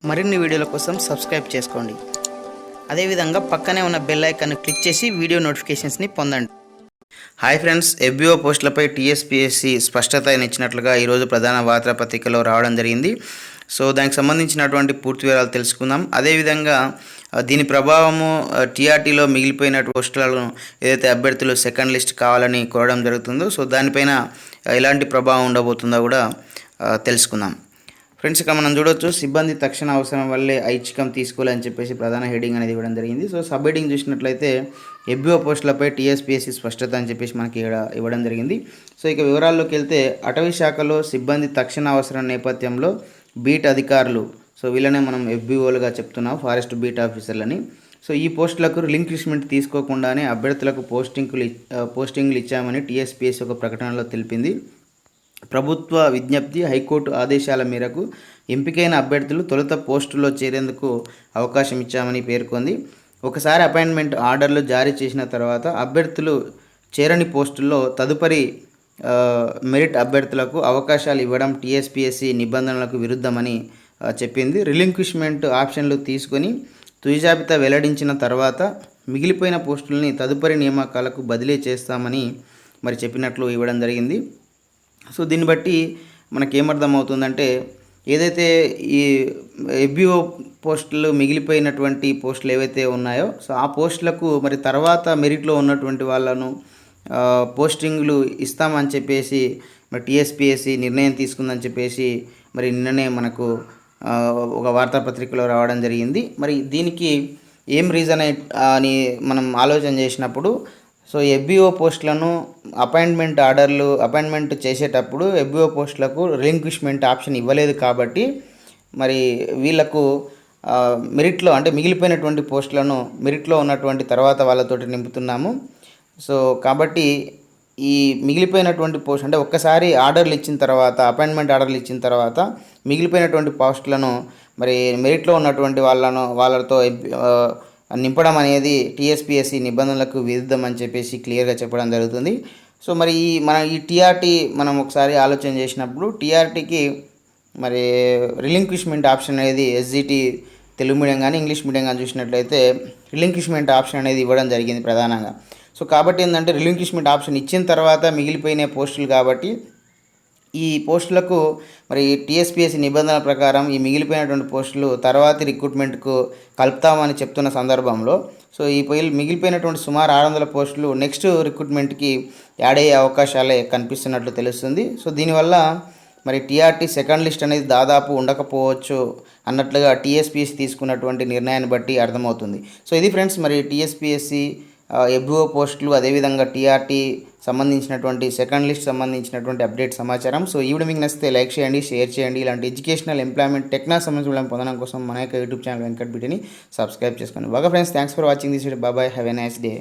మరిన్ని వీడియోల కోసం సబ్స్క్రైబ్ చేసుకోండి. అదేవిధంగా పక్కనే ఉన్న బెల్ ఐకాన్ని క్లిక్ చేసి వీడియో నోటిఫికేషన్స్ని పొందండి. హాయ్ ఫ్రెండ్స్, FBO పోస్టులపై TSPSC స్పష్టత ఇచ్చినట్లుగా ఈరోజు ప్రధాన వార్తాపత్రికలో రావడం జరిగింది. సో దానికి సంబంధించినటువంటి పూర్తి వివరాలు తెలుసుకుందాం. అదేవిధంగా దీని ప్రభావము TRTలో మిగిలిపోయిన పోస్టులను ఏదైతే అభ్యర్థులు సెకండ్ లిస్ట్ కావాలని కోరడం జరుగుతుందో సో దానిపైన ఎలాంటి ప్రభావం ఉండబోతుందో కూడా తెలుసుకుందాం. ఫ్రెండ్స్, ఇక్కడ మనం చూడొచ్చు, సిబ్బంది తక్షణ అవసరం వల్లే ఐచ్ఛికం తీసుకోవాలని చెప్పేసి ప్రధాన హెడింగ్ అనేది ఇవ్వడం జరిగింది. సో సబ్ హెడింగ్ చూసినట్లయితే FBO పోస్టులపై TSPSC స్పష్టత అని చెప్పేసి మనకి ఇక్కడ ఇవ్వడం జరిగింది. సో ఇక వివరాల్లోకి వెళ్తే, అటవీ శాఖలో సిబ్బంది తక్షణ అవసరం నేపథ్యంలో బీట్ అధికారులు, సో వీళ్ళనే మనం FBOలుగా చెప్తున్నాం, ఫారెస్ట్ బీట్ ఆఫీసర్లని. సో ఈ పోస్టులకు రిలింక్విష్మెంట్ తీసుకోకుండానే అభ్యర్థులకు పోస్టింగ్లు ఇచ్చామని TSPSC ఒక ప్రకటనలో తెలిపింది. ప్రభుత్వ విజ్ఞప్తి, హైకోర్టు ఆదేశాల మేరకు ఎంపికైన అభ్యర్థులు తొలుత పోస్టుల్లో చేరేందుకు అవకాశం ఇచ్చామని పేర్కొంది. ఒకసారి అపాయింట్మెంట్ ఆర్డర్లు జారీ చేసిన తర్వాత అభ్యర్థులు చేరని పోస్టుల్లో తదుపరి మెరిట్ అభ్యర్థులకు అవకాశాలు ఇవ్వడం TSPSC నిబంధనలకు విరుద్ధమని చెప్పింది. రిలింక్విష్మెంట్ ఆప్షన్లు తీసుకొని తుది జాబితా వెల్లడించిన తర్వాత మిగిలిపోయిన పోస్టులని తదుపరి నియామకాలకు బదిలీ చేస్తామని మరి చెప్పినట్లు ఇవ్వడం జరిగింది. సో దీన్ని బట్టి మనకేమర్థమవుతుందంటే, ఏదైతే ఈ FBO పోస్టులు మిగిలిపోయినటువంటి పోస్టులు ఏవైతే ఉన్నాయో సో ఆ పోస్టులకు మరి తర్వాత మెరిట్లో ఉన్నటువంటి వాళ్ళను పోస్టింగ్లు ఇస్తామని చెప్పేసి మరి TSPSC నిర్ణయం తీసుకుందని చెప్పేసి మరి నిన్ననే మనకు ఒక వార్తాపత్రికలో రావడం జరిగింది. మరి దీనికి ఏం రీజన్ అని మనం ఆలోచన చేసినప్పుడు, సో FBO పోస్టులను అపాయింట్మెంట్ చేసేటప్పుడు FBO పోస్టులకు రిలింక్విష్మెంట్ ఆప్షన్ ఇవ్వలేదు కాబట్టి మరి వీళ్ళకు మెరిట్లో అంటే మిగిలిపోయినటువంటి పోస్టులను మెరిట్లో ఉన్నటువంటి తర్వాత వాళ్ళతోటి నింపుతున్నాము. సో కాబట్టి ఈ మిగిలిపోయినటువంటి పోస్ట్ అంటే ఒక్కసారి అపాయింట్మెంట్ ఆర్డర్లు ఇచ్చిన తర్వాత మిగిలిపోయినటువంటి పోస్టులను మరి మెరిట్లో ఉన్నటువంటి వాళ్ళతో నింపడం అనేది TSPSC నిబంధనలకు విరుద్ధం అని చెప్పేసి క్లియర్గా చెప్పడం జరుగుతుంది. సో మరి ఈ TRT మనం ఒకసారి ఆలోచన చేసినప్పుడు TRTకి మరి రిలింక్విష్మెంట్ ఆప్షన్ అనేది SGT తెలుగు మీడియం కానీ ఇంగ్లీష్ మీడియం కానీ చూసినట్లయితే రిలింక్విష్మెంట్ ఆప్షన్ అనేది ఇవ్వడం జరిగింది ప్రధానంగా. సో కాబట్టి ఏంటంటే రిలింక్విష్మెంట్ ఆప్షన్ ఇచ్చిన తర్వాత మిగిలిపోయిన పోస్టులు కాబట్టి ఈ పోస్టులకు మరి TSPSC నిబంధనల ప్రకారం ఈ మిగిలిపోయినటువంటి పోస్టులు తర్వాతి రిక్రూట్మెంట్కు కలుపుతామని చెప్తున్న సందర్భంలో సో ఈ మిగిలిపోయినటువంటి సుమారు 600 పోస్టులు నెక్స్ట్ రిక్రూట్మెంట్కి యాడ్ అయ్యే అవకాశాలే కనిపిస్తున్నట్లు తెలుస్తుంది. సో దీనివల్ల మరి TRT సెకండ్ లిస్ట్ అనేది దాదాపు ఉండకపోవచ్చు అన్నట్లుగా TSPSC తీసుకున్నటువంటి నిర్ణయాన్ని బట్టి అర్థమవుతుంది. సో ఇది ఫ్రెండ్స్, మరి TSPSC FBO పోస్టులు అదేవిధంగా TRT సంబంధించినటువంటి సెకండ్ లిస్ట్ సంబంధించినటువంటి అప్డేట్ సమాచారం. సో ఈ వీడియో మీకు నచ్చితే లైక్ చేయండి, షేర్ చేయండి. ఇలాంటి ఎడ్యుకేషనల్, ఎంప్లాయ్మెంట్, టెక్నాలజీ సంబంధించిన పొందడం కోసం మన యొక్క యూట్యూబ్ ఛానల్ వెంకట్బిటని సబ్స్క్రైబ్ చేసుకోండి. బాగా friends, thanks for watching this video. Bye, have a nice day.